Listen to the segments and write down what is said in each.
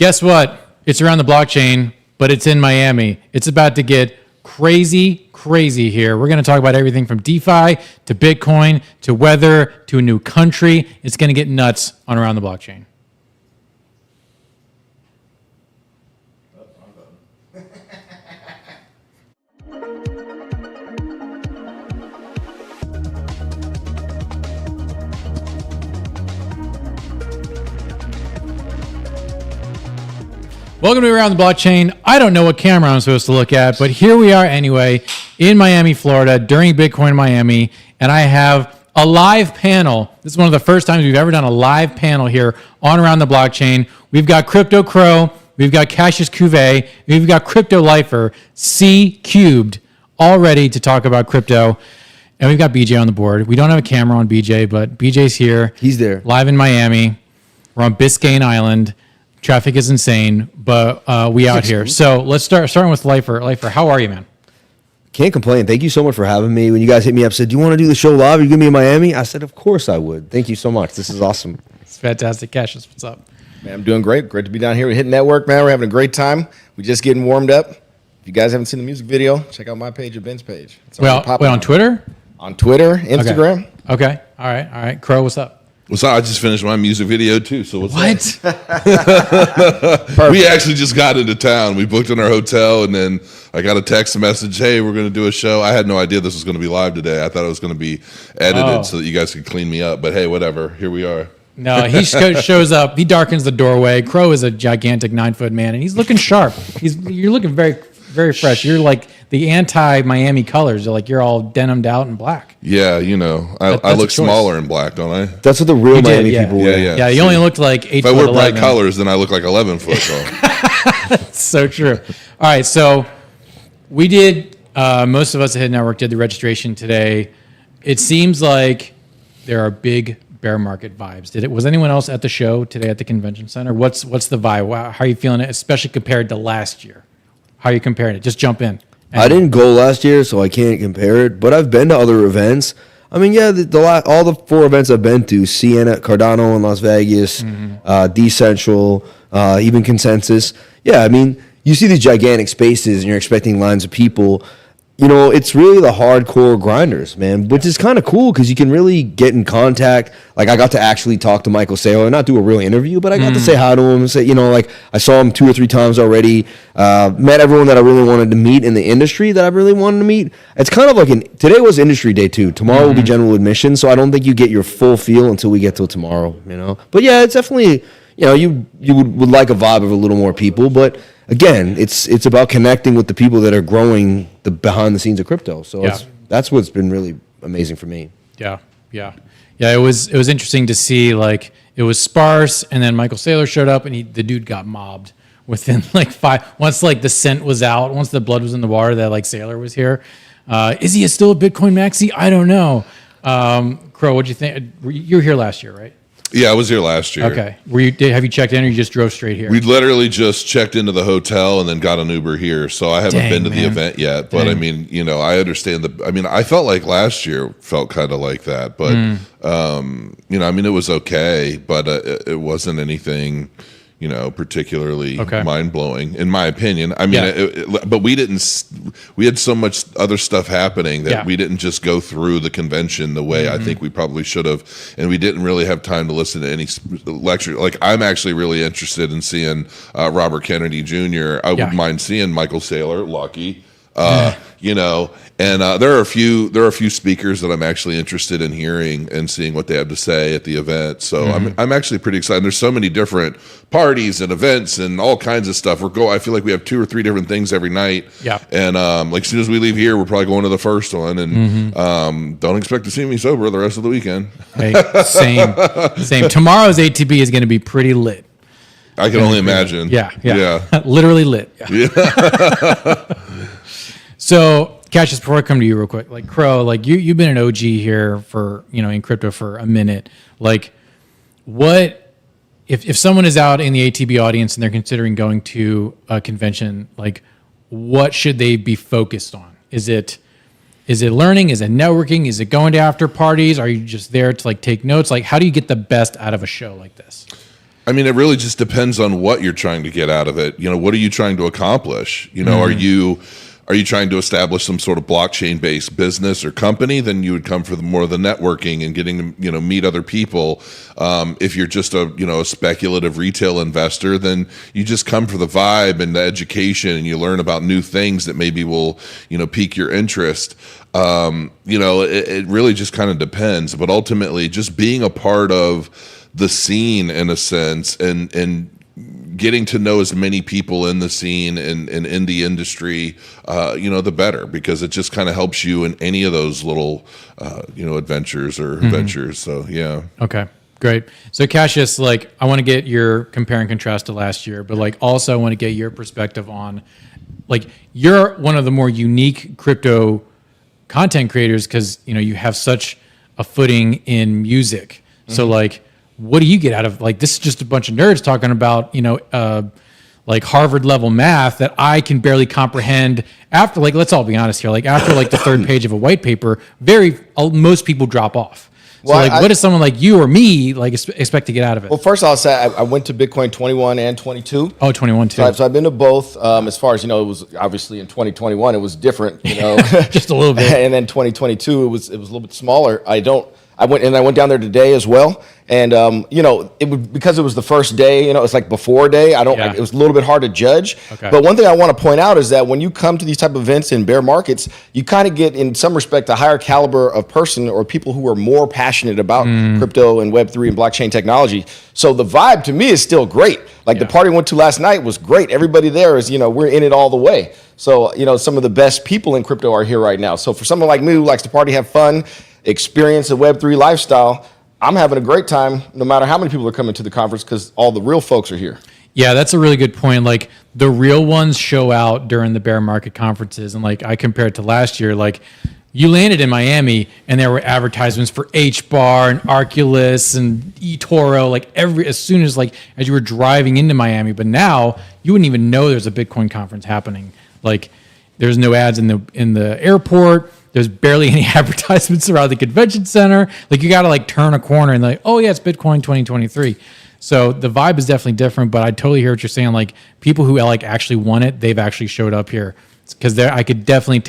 Guess what? It's around the blockchain, but it's in Miami. It's about to get crazy here. We're going to talk about everything from DeFi to Bitcoin to weather to a new country. It's going to get nuts on around the blockchain. Welcome to Around the Blockchain. I don't know what camera I'm supposed to look at, but here we are anyway in Miami, Florida during Bitcoin Miami, and I have a live panel. This is one of the first times we've ever done a live panel here on Around the Blockchain. We've got Crypto Crow, we've got Cassius Cuvée, we've got Crypto Lifer, C Cubed, all ready to talk about crypto. And we've got BJ on the board. We don't have a camera on BJ, but BJ's here. He's there. Live in Miami. We're on Biscayne Island. Traffic is insane, but we out here. So let's starting with Lifer. Lifer, how are you, man? Can't complain. Thank you so much for having me. When you guys hit me up, said, do you want to do the show live? Are you going to be in Miami? I said, of course I would. Thank you so much. This is awesome. It's fantastic. Cassius, what's up? Man, I'm doing great. Great to be down here. We're hitting network, man. We're having a great time. We're just getting warmed up. If you guys haven't seen the music video, check out my page or Ben's page. Wait, on Twitter? On Twitter, Instagram. Okay. All right. Crow, what's up? What's up? I just finished my music video too. So what's what? up? We actually just got into town. We booked in our hotel, and then I got a text message. Hey, we're going to do a show. I had no idea this was going to be live today. I thought it was going to be edited so that you guys could clean me up. But hey, whatever. Here we are. No, he shows up. He darkens the doorway. Crow is a gigantic 9-foot man, and he's looking sharp. You're looking very, very fresh. You're like the anti-Miami colors. You're all denimed out in black. Yeah, I look smaller in black, don't I? That's what the real Miami people wear. Yeah, you only looked like 8 If I wear bright colors, then I look like 11 foot tall. That's so true. All right, so we did, most of us at Hidden Network did the registration today. It seems like there are big bear market vibes. Was anyone else at the show today at the convention center? What's the vibe? How are you feeling it, especially compared to last year? How are you comparing it? Just jump in. I didn't go last year, so I can't compare it, but I've been to other events. I mean, yeah, all the 4 events I've been to, Siena, Cardano in Las Vegas, Decentral, even Consensus. Yeah, I mean, you see these gigantic spaces and you're expecting lines of people. It's really the hardcore grinders, man, which is kind of cool because you can really get in contact. Like, I got to actually talk to Michael Saylor, not do a real interview, but I got to say hi to him and say, I saw him 2 or 3 times already, met everyone that I really wanted to meet in the industry that I really wanted to meet. It's kind of like today was industry day 2. Tomorrow will be general admission, so I don't think you get your full feel until we get till tomorrow, But yeah, it's definitely, you would like a vibe of a little more people, but again, it's about connecting with the people that are growing the behind the scenes of crypto. So that's what's been really amazing for me. Yeah. It was interesting to see, like, it was sparse, and then Michael Saylor showed up, and the dude got mobbed within like 5. Once like the scent was out, once the blood was in the water that like Saylor was here. Is he still a Bitcoin maxi? I don't know. Crow, what'd you think? You were here last year, right? Yeah, I was here last year. Okay. Have you checked in, or you just drove straight here? We literally just checked into the hotel and then got an Uber here. So I haven't been to the event yet. But I mean, I understand I felt like last year felt kind of like that. But, it was okay. But it wasn't anything, particularly mind-blowing, in my opinion. I mean, but we had so much other stuff happening that we didn't just go through the convention the way I think we probably should have. And we didn't really have time to listen to any lecture. Like, I'm actually really interested in seeing Robert Kennedy Jr. I wouldn't mind seeing Michael Saylor, Lucky. There are a few speakers that I'm actually interested in hearing and seeing what they have to say at the event. So I'm actually pretty excited. There's so many different parties and events and all kinds of stuff. I feel like we have 2 or 3 different things every night. Yeah. And like, as soon as we leave here, we're probably going to the first one. And don't expect to see me sober the rest of the weekend. Hey, same. Tomorrow's ATB is going to be pretty lit. I can only imagine. Yeah. Literally lit. Yeah. So, Cassius, before I come to you real quick, like, Crow, like, you've been an OG here for, in crypto for a minute. Like, what, if someone is out in the ATB audience and they're considering going to a convention, like, what should they be focused on? Is it learning? Is it networking? Is it going to after parties? Are you just there to, like, take notes? Like, how do you get the best out of a show like this? I mean, it really just depends on what you're trying to get out of it. What are you trying to accomplish? Are you trying to establish some sort of blockchain-based business or company? Then you would come for more of the networking and getting to meet other people. If you're just a speculative retail investor, then you just come for the vibe and the education, and you learn about new things that maybe will pique your interest. It really just kind of depends. But ultimately, just being a part of the scene in a sense, and getting to know as many people in the scene and in the industry, the better, because it just kind of helps you in any of those little, adventures or ventures. So, yeah. Okay, great. So Cassius, I want to get your compare and contrast to last year, but also I want to get your perspective on, you're one of the more unique crypto content creators because, you have such a footing in music. So what do you get out of this is just a bunch of nerds talking about Harvard level math that I can barely comprehend after let's all be honest here, after the third page of a white paper, most people drop off. So what does someone like you or me expect to get out of it? Well, first I'll say I went to Bitcoin 21 and 22. Oh, 21 too. So I've been to both. As far as it was obviously in 2021 it was different, just a little bit, and then 2022 it was a little bit smaller. I went down there today as well, and it was because it was the first day. It's before day. It was a little bit hard to judge. Okay. But one thing I want to point out is that when you come to these type of events in bear markets, you kind of get, in some respect, a higher caliber of person or people who are more passionate about crypto and Web3 and blockchain technology. So the vibe to me is still great. The party we went to last night was great. Everybody there is, we're in it all the way. So some of the best people in crypto are here right now. So for someone like me who likes to party, have fun, experience a Web3 lifestyle, I'm having a great time no matter how many people are coming to the conference, because all the real folks are here. Yeah, that's a really good point. The real ones show out during the bear market conferences. And I compared to last year, you landed in Miami and there were advertisements for HBAR and Arculus and eToro, as soon as as you were driving into Miami. But now you wouldn't even know there's a Bitcoin conference happening. There's no ads in the airport. There's barely any advertisements around the convention center. You got to turn a corner and oh yeah, it's Bitcoin 2023. So the vibe is definitely different, but I totally hear what you're saying. People who actually want it, they've actually showed up here, because I could definitely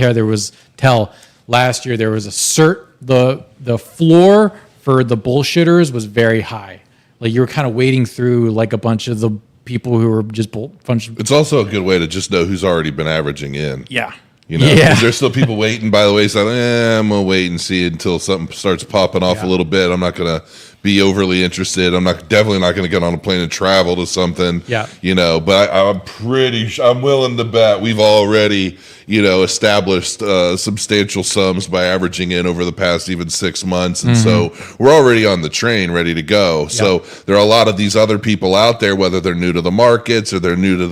tell last year there was the floor for the bullshitters was very high. You were kind of wading through a bunch of the people who were just It's also a good way to just know who's already been averaging in. Yeah. Because there's still people waiting by the wayside. I'm going to wait and see until something starts popping off a little bit. I'm not going to be overly interested. I'm definitely not going to get on a plane and travel to something. Yeah. But I'm willing to bet we've already, established substantial sums by averaging in over the past even 6 months. And so we're already on the train ready to go. Yeah. So there are a lot of these other people out there, whether they're new to the markets or they're new to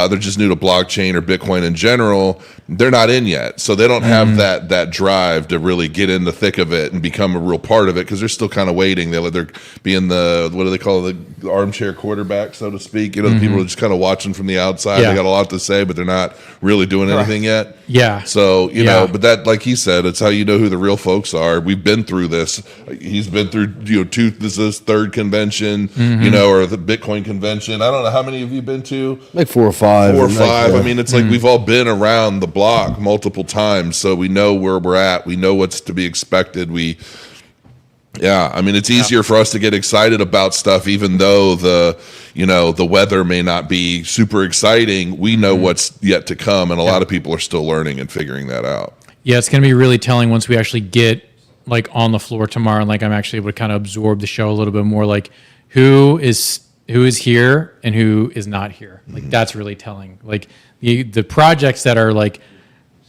they're just new to blockchain or Bitcoin in general. They're not in yet. So they don't have that drive to really get in the thick of it and become a real part of it, because they're still kind of waiting. They're being the, what do they call it, the armchair quarterback, so to speak. The people are just kind of watching from the outside. They got a lot to say, but they're not really doing anything yet. Yeah. So, but that, like he said, it's how you know who the real folks are. We've been through this. He's been through, this is his third convention, or the Bitcoin convention. I don't know. How many have you been to? 4 or 5. 4 or 5. I mean, it's we've all been around the block multiple times, so we know where we're at. We know what's to be expected. It's easier for us to get excited about stuff, even though the weather may not be super exciting. We know what's yet to come, and a lot of people are still learning and figuring that out. Yeah, it's going to be really telling once we actually get on the floor tomorrow, and I'm actually able to kind of absorb the show a little bit more. Who is here and who is not here. That's really telling. The projects that are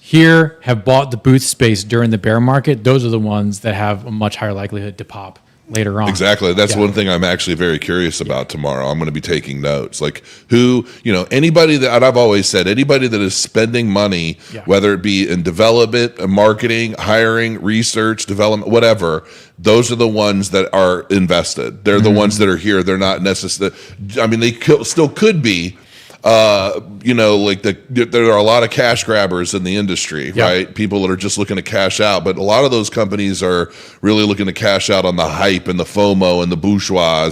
here have bought the booth space during the bear market, those are the ones that have a much higher likelihood to pop later on. Exactly. That's one thing I'm actually very curious about tomorrow. I'm going to be taking notes. Who, anybody that, I've always said, anybody that is spending money, whether it be in development, marketing, hiring, research, development, whatever, those are the ones that are invested. They're the ones that are here. They're not necessarily, they still could be. There are a lot of cash grabbers in the industry, right? People that are just looking to cash out, but a lot of those companies are really looking to cash out on the hype and the FOMO and the bourgeois.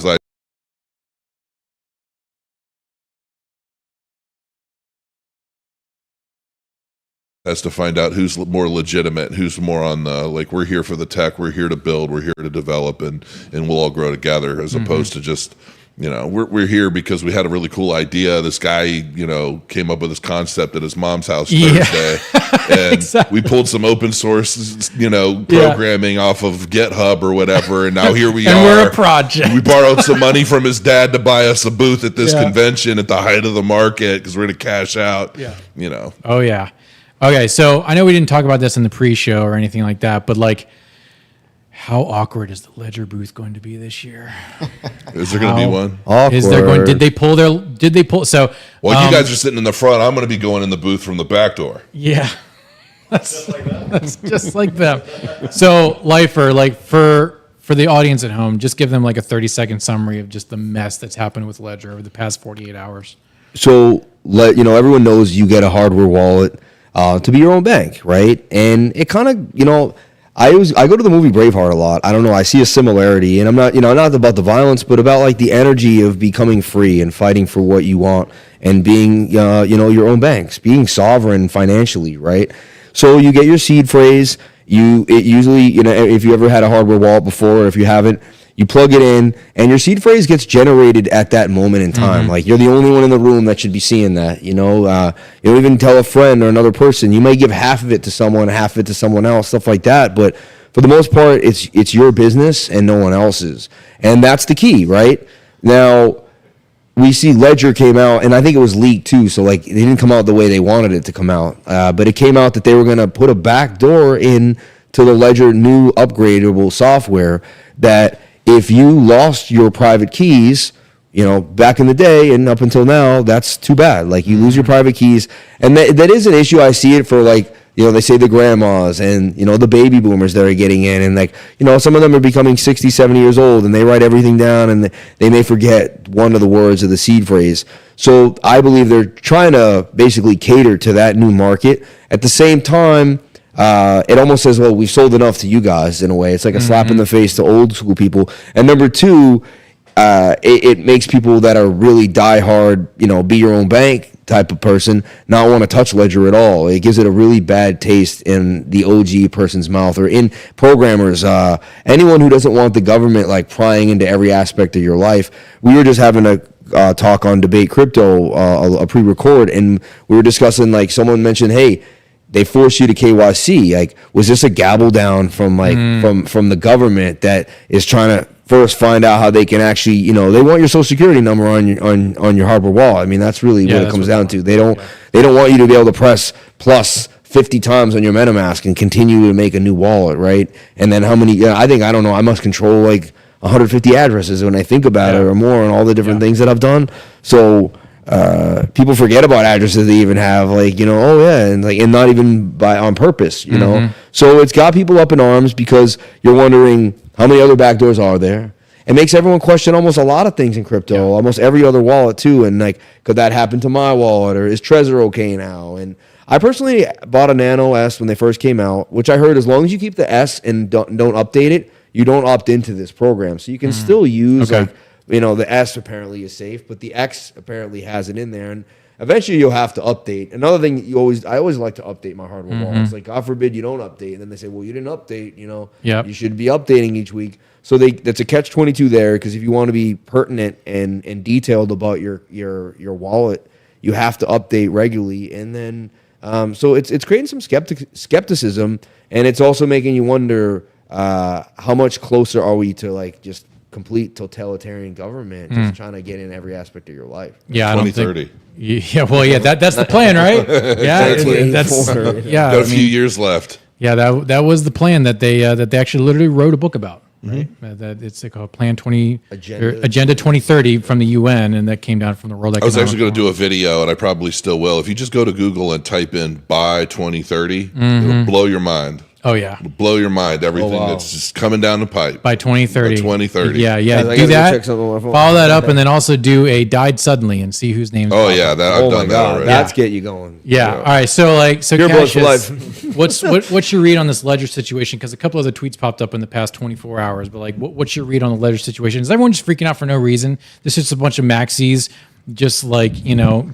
has to find out who's more legitimate, who's more on the, like, we're here for the tech, we're here to build, we're here to develop, and we'll all grow together, as opposed to just, you know, we're here because we had a really cool idea. This guy, you know, came up with this concept at his mom's house Thursday, and Exactly. we pulled some open source, you know, programming off of GitHub or whatever, and now here we and are. we're a project. We borrowed some money from his dad to buy us a booth at this convention at the height of the market because we're going to cash out. Yeah. You know. Oh yeah. Okay, so I know we didn't talk about this in the pre-show or anything like that, but like, how awkward is the Ledger booth going to be this year? Is there going to be one? Awkward. Is there going? Did they pull? So Well, you guys are sitting in the front. I'm going to be going in the booth from the back door. yeah, that's just like them. So Lifer, like for the audience at home, just give them like a 30-second summary of just the mess that's happened with Ledger over the past 48 hours. So everyone knows you get a hardware wallet to be your own bank, right? And it kind of, you know, I go to the movie Braveheart a lot. I don't know. I see a similarity, and I'm not, you know, not about the violence, but about like the energy of becoming free and fighting for what you want and being, you know, your own banks, being sovereign financially, right? So you get your seed phrase. It usually, you know, if you ever had a hardware wallet before, or if you haven't, you plug it in, and your seed phrase gets generated at that moment in time. Like, you're the only one in the room that should be seeing that. You know, you don't even tell a friend or another person. You may give half of it to someone, half of it to someone else, stuff like that. But for the most part, it's your business and no one else's, and that's the key, right? Now, we see Ledger came out, and I think it was leaked too. So like, it didn't come out the way they wanted it to come out, but it came out that they were going to put a back door in to the Ledger new upgradable software that, if you lost your private keys, you know, back in the day and up until now, that's too bad. Like, you lose your private keys. And that is an issue. I see it for, like, you know, they say the grandmas and, you know, the baby boomers that are getting in. And, like, you know, some of them are becoming 60, 70 years old, and they write everything down, and they may forget one of the words of the seed phrase. So I believe they're trying to basically cater to that new market. At the same time, it almost says, well, we've sold enough to you guys in a way. It's like a slap in the face to old school people. And number two, it makes people that are really diehard, you know, be your own bank type of person not want to touch Ledger at all. It gives it a really bad taste in the OG person's mouth, or in programmers, anyone who doesn't want the government like prying into every aspect of your life. We were just having a talk on Debate Crypto, a pre-record, and we were discussing, like, someone mentioned, hey, they force you to KYC. Like, was this a gabble down from like from the government that is trying to first find out how they can actually, you know, they want your social security number on your hardware wallet. I mean, that's really what it comes down to. They don't want you to be able to press plus 50 times on your MetaMask and continue to make a new wallet, right? And then how many? I don't know. I must control like 150 addresses when I think about it, or more, and all the different things that I've done. So people forget about addresses they even have, like, you know, and not even on purpose, you know. So it's got people up in arms because you're wondering how many other backdoors are there. It makes everyone question almost a lot of things in crypto, almost every other wallet too. And like, could that happen to my wallet, or is Trezor okay now? And I personally bought a Nano S when they first came out, which I heard as long as you keep the S and don't update it, you don't opt into this program. So you can still use like, you know, the S apparently is safe, but the X apparently has it in there, and eventually you'll have to update. Another thing, I always like to update my hardware wallets. Like, God forbid you don't update, and then they say, well, you didn't update. You know, you should be updating each week. So that's a catch-22 there, because if you want to be pertinent and detailed about your wallet, you have to update regularly. And then so it's creating some skepticism, and it's also making you wonder how much closer are we to like just complete totalitarian government, just trying to get in every aspect of your life. Yeah, 2030. That's the plan, right? Got a few years left. Yeah, that was the plan that they actually literally wrote a book about. Right? That it's called Plan 20 Agenda 2030 from the UN, and that came down from the World Economic I was actually going to do a video, and I probably still will. If you just go to Google and type in by 2030, it'll blow your mind. Oh yeah, It'll blow your mind. Everything that's just coming down the pipe by 2030. By 2030. Yeah. Do that. Follow that up, and then also do a died suddenly and see whose name's. Oh yeah, I've done that already. That's get you going. Yeah. All right. So Pure blood for life. what's your read on this Ledger situation? Because a couple of the tweets popped up in the past 24 hours. But like, what's your read on the Ledger situation? Is everyone just freaking out for no reason? This is just a bunch of maxis just like,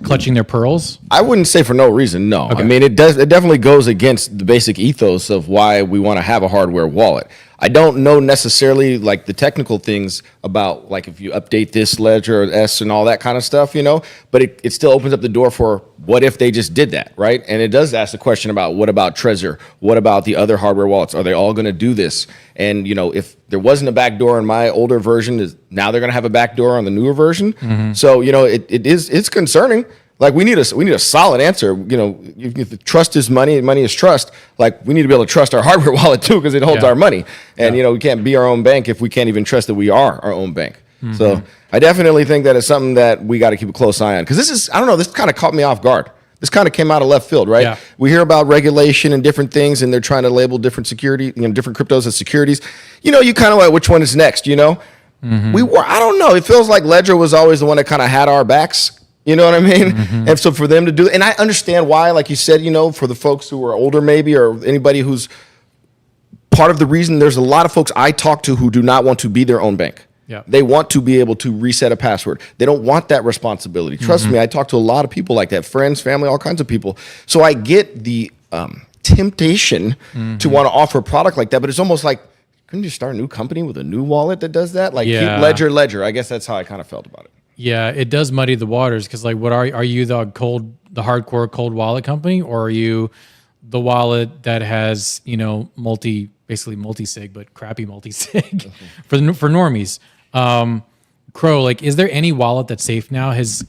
clutching their pearls? I wouldn't say for no reason. No, Okay. I mean it definitely goes against the basic ethos of why we want to have a hardware wallet. I don't know necessarily like the technical things about like if you update this ledger or S and all that kind of stuff, but it still opens up the door for what if they just did that, right? And it does ask the question about what about Trezor? What about the other hardware wallets? Are they all going to do this? And if there wasn't a backdoor in my older version, now they're going to have a backdoor on the newer version. Mm-hmm. So it's concerning. Like we need a solid answer. If trust is money and money is trust, like we need to be able to trust our hardware wallet too because it holds our money. And we can't be our own bank if we can't even trust that we are our own bank. Mm-hmm. So I definitely think that it's something that we got to keep a close eye on because this kind of caught me off guard. This kind of came out of left field, right? Yeah. We hear about regulation and different things, and they're trying to label different security, different cryptos as securities. You kind of like which one is next. Mm-hmm. I don't know. It feels like Ledger was always the one that kind of had our backs. You know what I mean? Mm-hmm. And so for them to do, and I understand why, like you said, for the folks who are older maybe, or anybody who's part of the reason, there's a lot of folks I talk to who do not want to be their own bank. Yeah. They want to be able to reset a password. They don't want that responsibility. Trust me, I talk to a lot of people like that, friends, family, all kinds of people. So I get the temptation to want to offer a product like that, but it's almost like, couldn't you start a new company with a new wallet that does that? Like keep Ledger. I guess that's how I kind of felt about it. Yeah, it does muddy the waters because, like, what are you the hardcore cold wallet company, or are you the wallet that has basically multi-sig but crappy multi-sig for normies? Crow, like, is there any wallet that's safe now? Is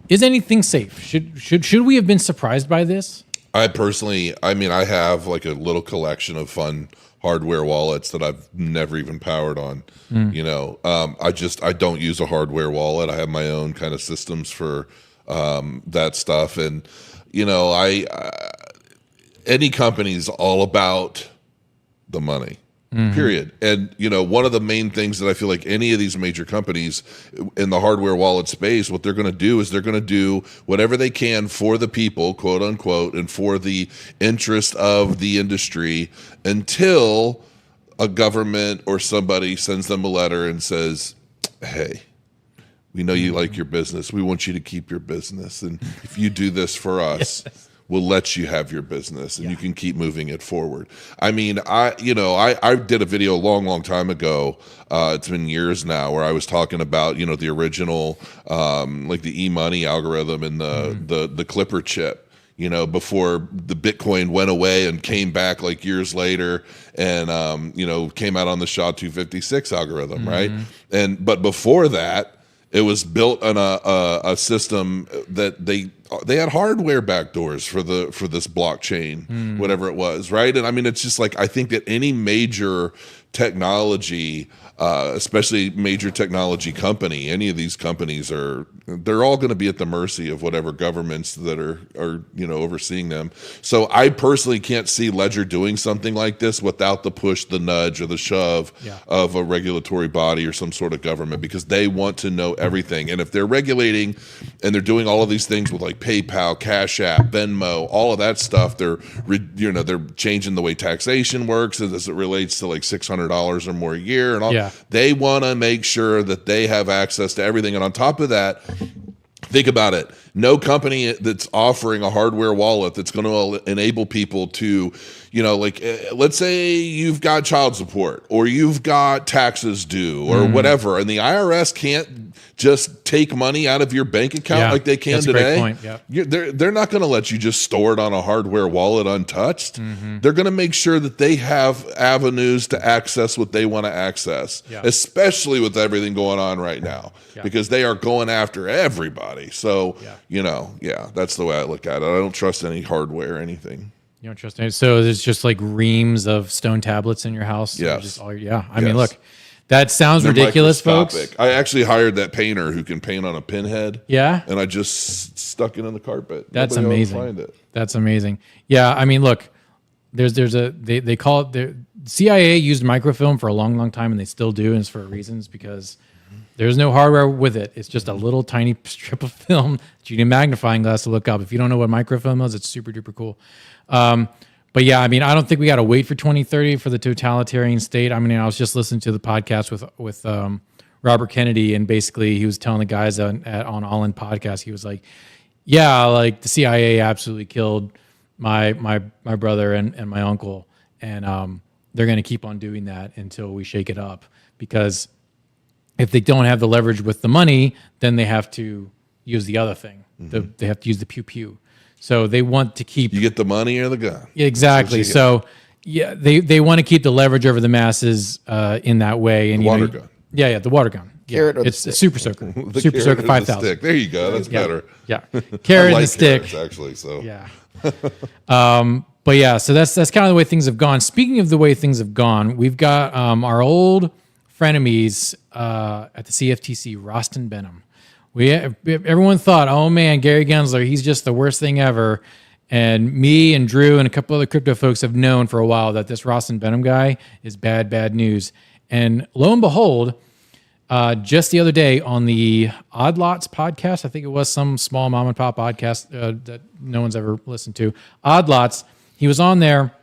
anything safe? Should we have been surprised by this? I personally, I have like a little collection of fun hardware wallets that I've never even powered on. I don't use a hardware wallet. I have my own kind of systems for that stuff. And, any company's all about the money, period. And, one of the main things that I feel like any of these major companies in the hardware wallet space, what they're going to do is they're going to do whatever they can for the people, quote unquote, and for the interest of the industry until a government or somebody sends them a letter and says, hey, we know you like your business. We want you to keep your business. And if you do this for us, we'll let you have your business and you can keep moving it forward. I did a video a long time ago. It's been years now where I was talking about, the original, like the e-money algorithm and the Clipper chip. Before the Bitcoin went away and came back like years later and, came out on the SHA-256 algorithm, right? But before that, it was built on a system that they had hardware backdoors for this blockchain, whatever it was, right? And it's just like I think that any major technology, especially major technology company, any of these companies they're all going to be at the mercy of whatever governments that are overseeing them. So I personally can't see Ledger doing something like this without the push, the nudge, or the shove of a regulatory body or some sort of government, because they want to know everything. And if they're regulating and they're doing all of these things with like PayPal, Cash App, Venmo, all of that stuff, they're changing the way taxation works as it relates to like $600 or more a year and all. Yeah. They want to make sure that they have access to everything. And on top of that, think about it. No company that's offering a hardware wallet that's going to enable people to, let's say you've got child support or you've got taxes due or whatever, and the IRS can't just take money out of your bank account like they can today. That's a great point. They're not going to let you just store it on a hardware wallet untouched. They're going to make sure that they have avenues to access what they want to access, especially with everything going on right now, because they are going after everybody. So, that's the way I look at it. I don't trust any hardware or anything. You don't trust any. So there's just like reams of stone tablets in your house. Yes. I mean, look. That sounds ridiculous, folks. I actually hired that painter who can paint on a pinhead. Yeah. And I just stuck it in the carpet. That's Nobody amazing. Find it. That's amazing. Yeah. I mean, look, they call it, CIA used microfilm for a long time, and they still do. And it's for reasons because there's no hardware with it. It's just a little tiny strip of film that you need a magnifying glass to look up. If you don't know what microfilm is, it's super duper cool. But yeah, I don't think we got to wait for 2030 for the totalitarian state. I was just listening to the podcast with Robert Kennedy, and basically he was telling the guys on All In podcast, he was like, yeah, like the CIA absolutely killed my brother and my uncle, and they're going to keep on doing that until we shake it up, because if they don't have the leverage with the money, then they have to use the other thing. They have to use the pew pew. So they want to keep. You get the money or the gun. Exactly. So yeah, they want to keep the leverage over the masses in that way. And The water gun. Yeah, the water gun. Yeah. Carrot or the It's a stick? Super Soaker. The Super carrot Soaker or the 5000. stick. There you go. That's better. Yeah. I Carrot like and the stick. carrots, actually. So Yeah. But yeah, so that's kind of the way things have gone. Speaking of the way things have gone, we've got our old frenemies at the CFTC, Rostin Benham. Everyone thought, oh man, Gary Gensler, he's just the worst thing ever. And me and Drew and a couple other crypto folks have known for a while that this Rostin Benham guy is bad news. And lo and behold, just the other day on the Odd Lots podcast, I think it was some small mom and pop podcast that no one's ever listened to. Odd Lots, he was on there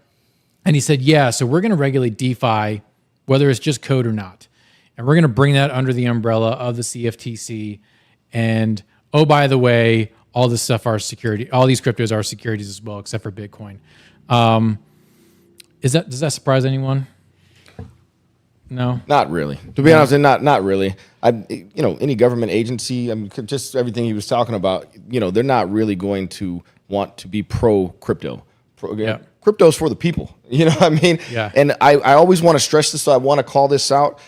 and he said, yeah, so we're going to regulate DeFi, whether it's just code or not. And we're going to bring that under the umbrella of the CFTC. And oh, by the way, all this stuff are security. All these cryptos are securities as well, except for Bitcoin. Does that surprise anyone? No, Not really. To be honest, not really. Any government agency, just everything he was talking about, they're not really going to want to be pro crypto. Crypto's for the people. You know what I mean? Yeah. And I always want to stress this, so I want to call this out.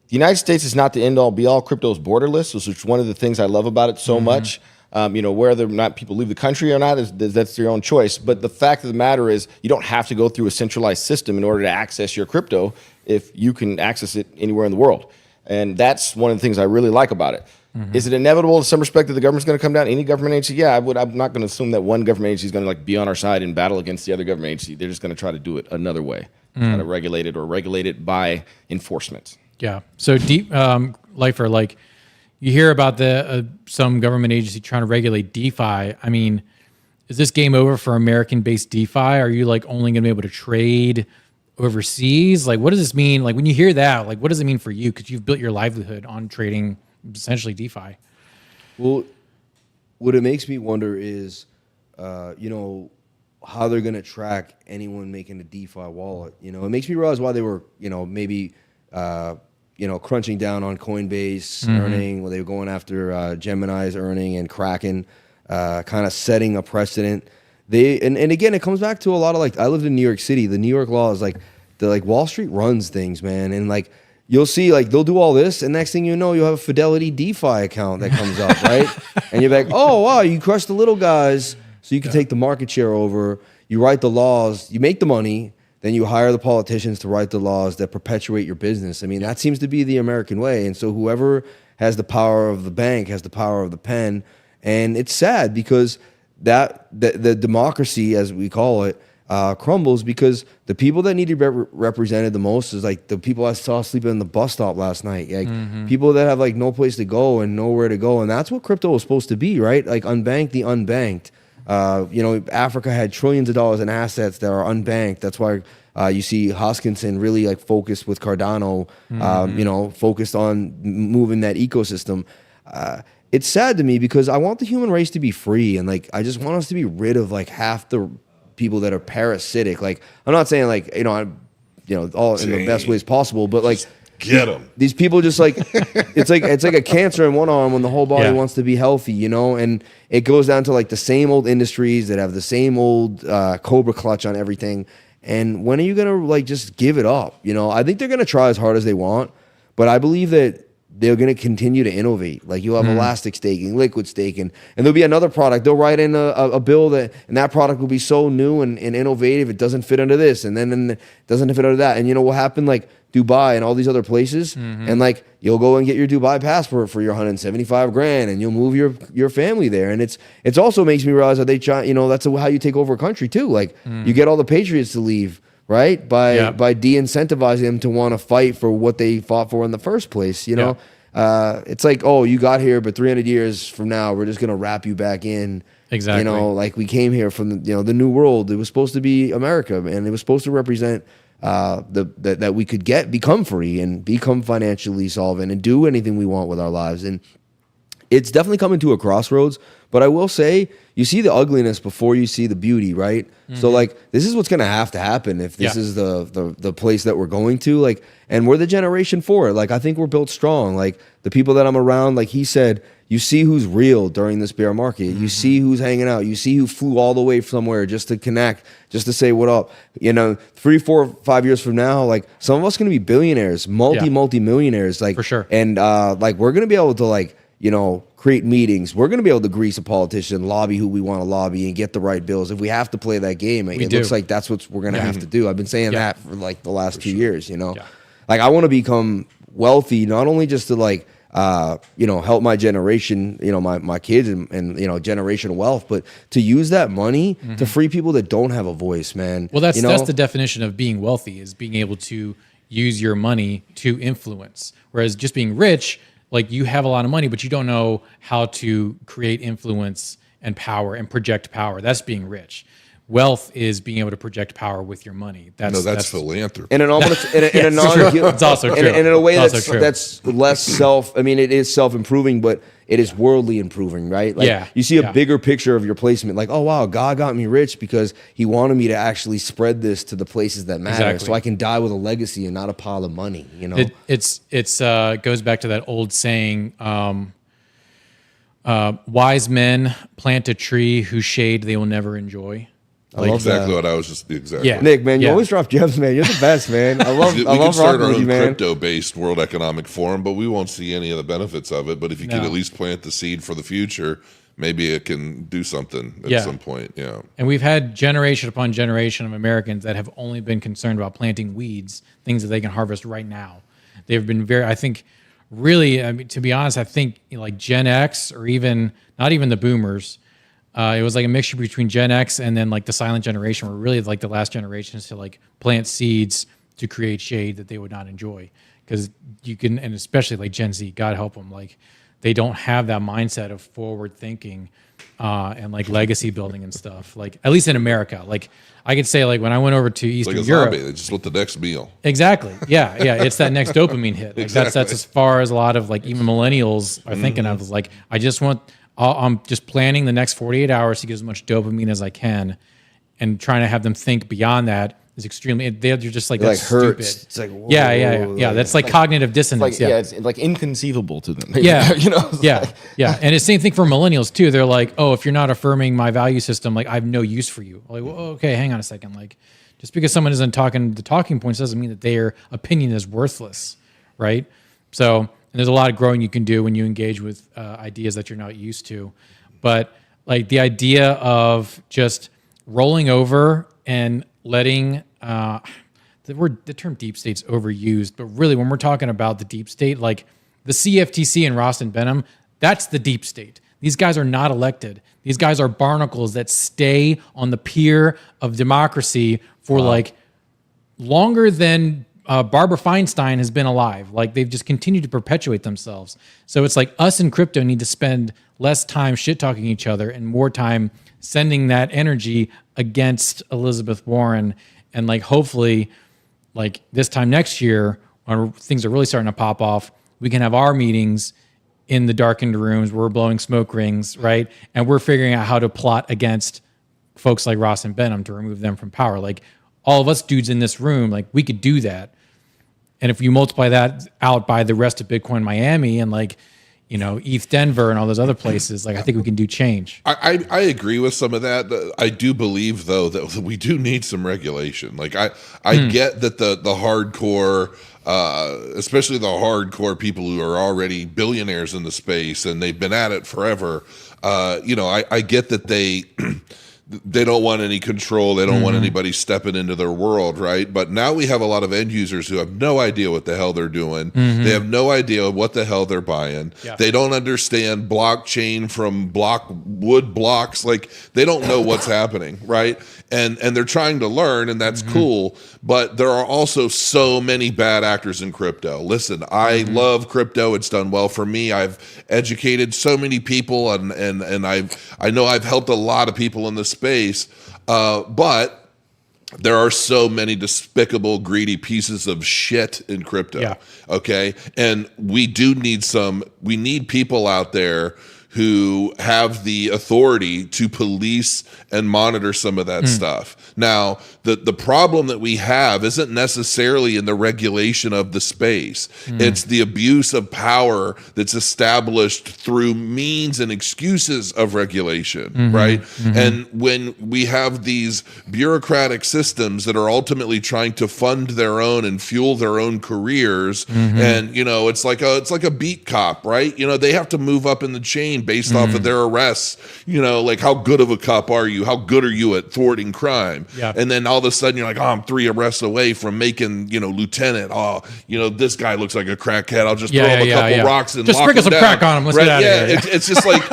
The United States is not the end all be all. Crypto is borderless, which is one of the things I love about it so much. Whether or not people leave the country or not, that's their own choice. But the fact of the matter is, you don't have to go through a centralized system in order to access your crypto if you can access it anywhere in the world. And that's one of the things I really like about it. Is it inevitable in some respect that the government's going to come down? Any government agency? Yeah, I'm not going to assume that one government agency is going to be on our side and battle against the other government agency. They're just going to try to do it another way, try to regulate it or regulate it by enforcement. Yeah. So deep, Lifer, like you hear about some government agency trying to regulate DeFi. I mean, is this game over for American-based DeFi? Are you like only going to be able to trade overseas? Like, what does this mean? Like when you hear that, like what does it mean for you? Because you've built your livelihood on trading essentially DeFi. Well, what it makes me wonder is, how they're going to track anyone making a DeFi wallet. It makes me realize why they were, maybe, crunching down on Coinbase earning, where they were going after Gemini's earning and Kraken, kind of setting a precedent. And again, it comes back to a lot of I lived in New York City. The New York law is Wall Street runs things, man. And you'll see they'll do all this, and next thing you know, you'll have a Fidelity DeFi account that comes up, right? And you're like, oh wow, you crush the little guys, so you can take the market share over. You write the laws, you make the money, then you hire the politicians to write the laws that perpetuate your business. I mean, that seems to be the American way. And so whoever has the power of the bank has the power of the pen. And it's sad because the democracy, as we call it, crumbles because the people that need to be represented the most is the people I saw sleeping in the bus stop last night. People that have no place to go and nowhere to go. And that's what crypto was supposed to be, right? Unbank the unbanked. Africa had trillions of dollars in assets that are unbanked. That's why you see Hoskinson really focused with Cardano, focused on moving that ecosystem. It's sad to me because I want the human race to be free, and I just want us to be rid of half the people that are parasitic. I'm not saying all in the best ways possible, but get them. These people just it's like a cancer in one arm when the whole body wants to be healthy, and it goes down to the same old industries that have the same old Cobra clutch on everything. And when are you gonna just give it up? I think they're gonna try as hard as they want, but I believe that they're going to continue to innovate. You'll have elastic staking, liquid staking, and there'll be another product. They'll write in a bill and that product will be so new and innovative, it doesn't fit under this, and then it doesn't fit under that. And what happened Dubai and all these other places, and you'll go and get your Dubai passport for your $175,000, and you'll move your family there. And it's also makes me realize that they try, that's how you take over a country too. You get all the patriots to leave, right? By de-incentivizing them to want to fight for what they fought for in the first place. It's oh, you got here, but 300 years from now, we're just gonna wrap you back in. Exactly. We came here from the New World. It was supposed to be America, and it was supposed to represent that we could become free and become financially solvent and do anything we want with our lives. And it's definitely coming to a crossroads. But I will say, you see the ugliness before you see the beauty, right? So like, this is what's going to happen if this is the place that we're going to, like, and we're the generation for it. Like, I think we're built strong. Like, the people that I'm around, like he said, you see who's real during this bear market. You see who's hanging out. You see who flew all the way somewhere just to connect, just to say what up. 3, 4, 5 years from now, like, some of us going to be billionaires, multi-millionaires, like, for sure. And like, we're going to be able to, like, create meetings. We're going to be able to grease a politician, lobby who we want to lobby, and get the right bills. If we have to play that game, it looks like that's what we're going to have to do. I've been saying that for like the last 2 years, Like, I want to become wealthy, not only just to like, help my generation, my kids and generational wealth, but to use that money to free people that don't have a voice, man. Well, that's the definition of being wealthy, is being able to use your money to influence. Whereas just being rich, like, you have a lot of money, but you don't know how to create influence and power and project power. That's being rich. Wealth is being able to project power with your money. That's philanthropy. And it's also true. And in a way that's less it is self-improving, but it is worldly improving, right? Like, you see a bigger picture of your placement, like, oh wow, God got me rich because he wanted me to actually spread this to the places that matter, so I can die with a legacy and not a pile of money, It's goes back to that old saying, wise men plant a tree whose shade they will never enjoy. Like, exactly what I was just Nick, man, you always drop gems, man. You're the best, man. I love start our rocking with you, own man. crypto-based World Economic Forum, but we won't see any of the benefits of it. But if you can at least plant the seed for the future, maybe it can do something at some point. Yeah. And we've had generation upon generation of Americans that have only been concerned about planting weeds, things that they can harvest right now. They've been to be honest, I think like Gen X, or even not even the boomers, it was like a mixture between Gen X and then like the silent generation, were really like the last generations to like plant seeds to create shade that they would not enjoy. Because you can, and especially like Gen Z, God help them, like they don't have that mindset of forward thinking and like legacy building and stuff. Like, at least in America, like I could say, like when I went over to Eastern Europe, they just want the next meal. Exactly. Yeah. It's that next dopamine hit. Like that's as far as a lot of like even millennials are thinking of. Is like, I'm just planning the next 48 hours to get as much dopamine as I can, and trying to have them think beyond that is extremely. They're just like, that's hurts. stupid. It's like, whoa, yeah. That's like cognitive dissonance. It's like inconceivable to them. Yeah, Yeah. And it's the same thing for millennials too. They're like, oh, if you're not affirming my value system, like I have no use for you. Like, well, okay, hang on a second. Like, just because someone isn't talking the talking points doesn't mean that their opinion is worthless, right? So. And there's a lot of growing you can do when you engage with ideas that you're not used to. But like the idea of just rolling over and letting the term deep state's overused, but really when we're talking about the deep state, like the CFTC and Ross and Benham, that's the deep state. These guys are not elected. These guys are barnacles that stay on the pier of democracy for like longer than Barbara Feinstein has been alive. Like they've just continued to perpetuate themselves. So it's like us in crypto need to spend less time shit talking each other and more time sending that energy against Elizabeth Warren. And like hopefully, like this time next year, when things are really starting to pop off, we can have our meetings in the darkened rooms where we're blowing smoke rings, right? And we're figuring out how to plot against folks like Ross and Benham to remove them from power. Like all of us dudes in this room, like we could do that. And if you multiply that out by the rest of Bitcoin Miami and like, ETH Denver and all those other places, like I think we can do change. I agree with some of that. I do believe though that we do need some regulation. Like I get that the hardcore, especially the hardcore people who are already billionaires in the space and they've been at it forever. I get that they don't want any control. They don't want anybody stepping into their world, right? But now we have a lot of end users who have no idea what the hell they're doing. They have no idea what the hell they're buying. Yeah. They don't understand blockchain from wood blocks. Like they don't know what's happening, right? And they're trying to learn, and that's cool. But there are also so many bad actors in crypto. Listen, I love crypto. It's done well for me. I've educated so many people, and I know I've helped a lot of people in this space. But there are so many despicable, greedy pieces of shit in crypto. Yeah. Okay. And we need people out there who have the authority to police and monitor some of that stuff. Now, the problem that we have isn't necessarily in the regulation of the space. It's the abuse of power that's established through means and excuses of regulation, right? And when we have these bureaucratic systems that are ultimately trying to fund their own and fuel their own careers, and it's like a beat cop, right? They have to move up in the chain based off of their arrests. Like, how good of a cop are you? How good are you at thwarting crime? Yeah. And then all of a sudden you're like, oh, I'm 3 arrests away from making, lieutenant. Oh, this guy looks like a crackhead. I'll just throw him a couple rocks and just lock sprinkle him some down. crack on him. Let's get out of here. It's just like,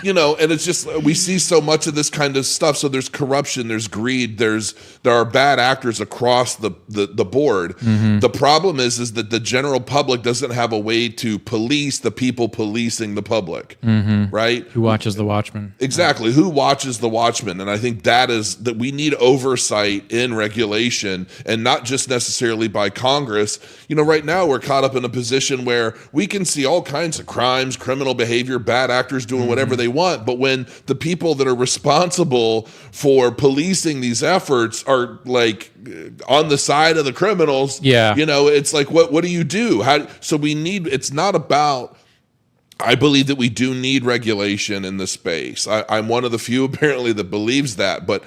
and it's just, we see so much of this kind of stuff. So there's corruption, there's greed, there are bad actors across the board. The problem is that the general public doesn't have a way to police the people policing the public, right? Who watches the Watchmen? Exactly. Who watches the Watchmen? And I think that we need oversight in regulation, and not just necessarily by Congress. Right now we're caught up in a position where we can see all kinds of crimes, criminal behavior, bad actors doing whatever they want. But when the people that are responsible for policing these efforts are like on the side of the criminals, it's like, what do you do? It's not about, I believe that we do need regulation in this space. I'm one of the few apparently that believes that, but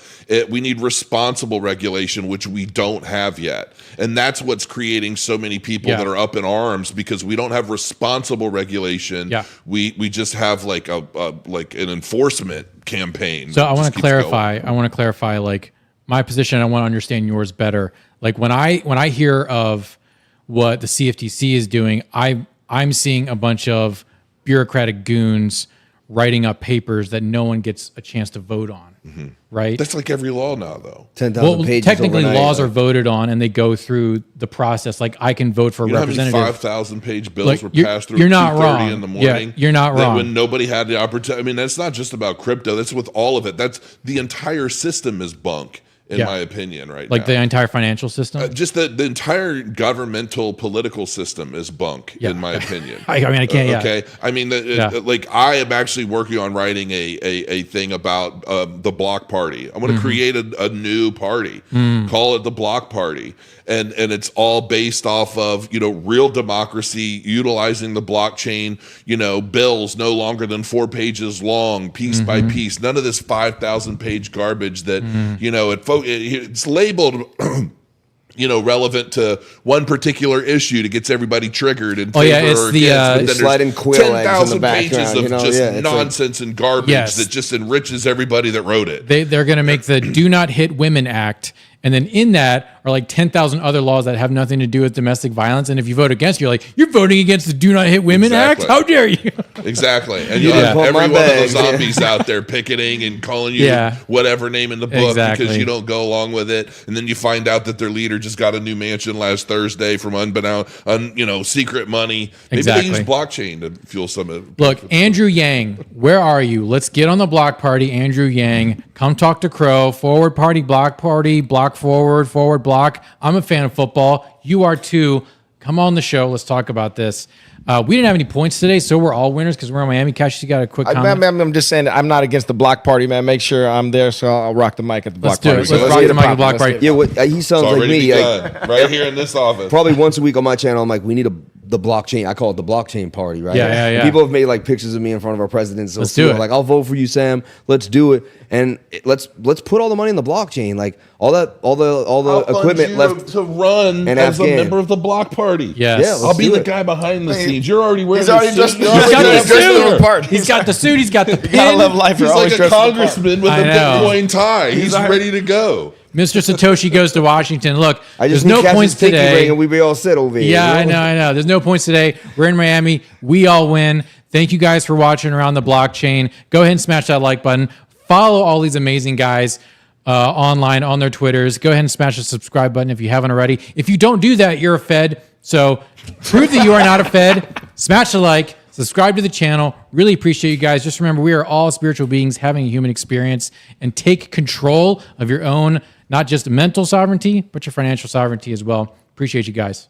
we need responsible regulation, which we don't have yet. And that's what's creating so many people that are up in arms, because we don't have responsible regulation. Yeah. We just have like an enforcement campaign. So I want to clarify like my position. I want to understand yours better. Like when I hear of what the CFTC is doing, I'm seeing a bunch of bureaucratic goons writing up papers that no one gets a chance to vote on, right? That's like every law now, though. 10,000 pages technically, overnight. laws are voted on, and they go through the process. Like, I can vote for a representative. 5,000-page bills were passed through you're at not 2:30 wrong. in the morning. Yeah, you're not wrong. When nobody had the opportunity. I mean, that's not just about crypto. That's with all of it. That's the entire system is bunk, in my opinion, right like now. the entire financial system? Just the entire governmental political system is bunk, in my opinion. I mean, I can't. Okay. I mean, like, I am actually working on writing a thing about the Block Party. I'm going to create a new party, call it the Block Party, and it's all based off of real democracy, utilizing the blockchain. Bills no longer than 4 pages long, piece by piece. None of this 5,000-page garbage that it's labeled. Relevant to one particular issue that gets everybody triggered in favor it's or the against. But sliding quail eggs in the 10,000 pages background, of just nonsense and garbage that just enriches everybody that wrote it. They're going to make the Do Not Hit Women Act, and then in that are like 10,000 other laws that have nothing to do with domestic violence. And if you vote against, you're voting against the Do Not Hit Women Act? How dare you? Exactly. And you have every one of the zombies out there picketing and calling you whatever name in the book because you don't go along with it. And then you find out that their leader just got a new mansion last Thursday from secret money. Maybe they use blockchain to fuel some of it. Look, Andrew Yang, where are you? Let's get on the Block Party. Andrew Yang, come talk to Crow. Forward Party, Block forward block. I'm a fan of football. You are too. Come on the show. Let's talk about this. We didn't have any points today, so we're all winners because we're in Miami. Cash, you got a quick comment? I'm just saying I'm not against the Block Party, man. Make sure I'm there, so I'll rock the mic at the Block Party. Let's rock the mic at the Block Party. Yeah, he sounds like me. Right here in this office. Probably once a week on my channel, I'm like, we need the blockchain. I call it the blockchain party, right? Yeah. And people have made like pictures of me in front of our president. So let's do it. Like, I'll vote for you, Sam. Let's do it, and let's put all the money in the blockchain. Like all the equipment left to run and as Afghan. a member of the Block Party. Yes. Yeah, I'll be the guy behind the scenes. You're already wearing the suit. He's got the suit. He's got the pin. Gotta live life. He's like a congressman with a Bitcoin tie. He's ready to go. Mr. Satoshi goes to Washington. Look, I just there's no points today. And we be all set over here. Yeah, I know. There's no points today. We're in Miami. We all win. Thank you guys for watching Around the Blockchain. Go ahead and smash that like button. Follow all these amazing guys online on their Twitters. Go ahead and smash the subscribe button if you haven't already. If you don't do that, you're a Fed. So prove that you are not a Fed. Smash the like. Subscribe to the channel. Really appreciate you guys. Just remember, we are all spiritual beings having a human experience, and take control of your own not just mental sovereignty, but your financial sovereignty as well. Appreciate you guys.